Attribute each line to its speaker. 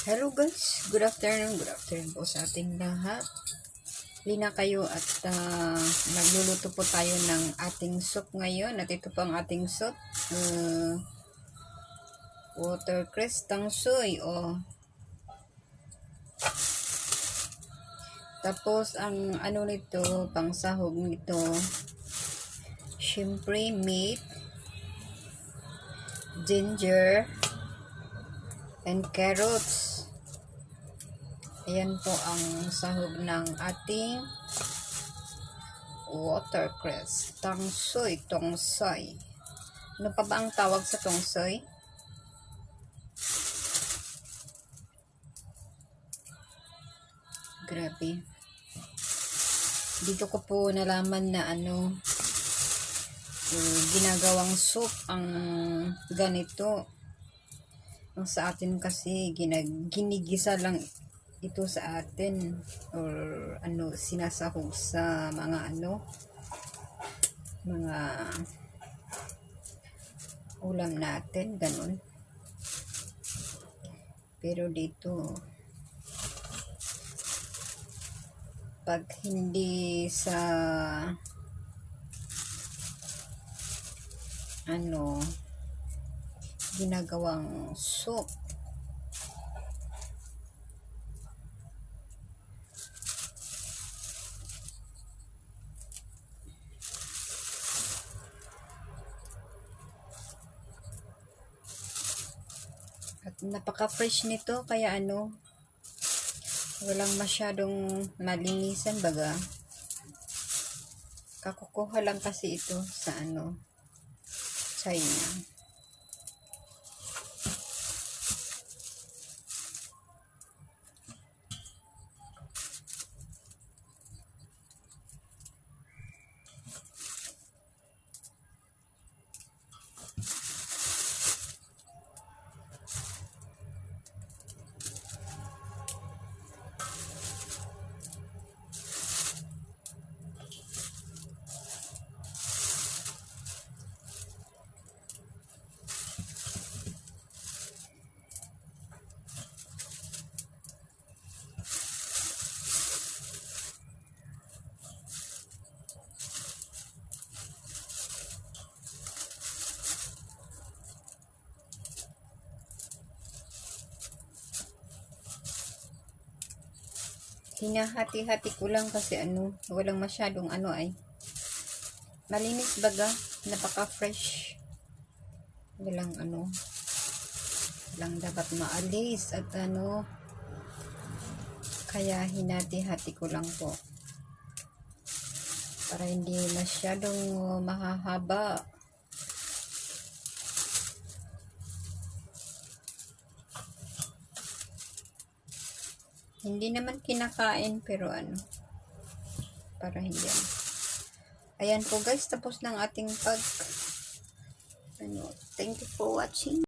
Speaker 1: Hello guys, good afternoon po sa ating lahat. Lina kayo at magluluto po tayo ng ating soup ngayon. At ito po ang ating soup, watercress tangsoy Tapos ang ano nito, pang sahog nito, syempre meat, ginger, and carrots. Ayan po ang sahog ng ating watercress tangsoy. Ano pa ba ang tawag sa tangsoy? Grabe. Dito ko po nalaman na ginagawang soup ang ganito. Ang sa atin kasi ginigisa lang ito sa atin, or sinasahog sa mga mga ulam natin, ganun. Pero dito, pag hindi sa ginagawang soup, at napaka-fresh nito, kaya walang masyadong malinisan baga. Kakukuha lang kasi ito sa China. Hinahati-hati ko lang kasi walang masyadong malinis baga, napaka-fresh. Walang dapat maalis at kaya hinati-hati ko lang po para hindi masyadong mahahaba. Hindi naman kinakain, pero para hindi Ayan po guys, tapos ng ating thank you for watching.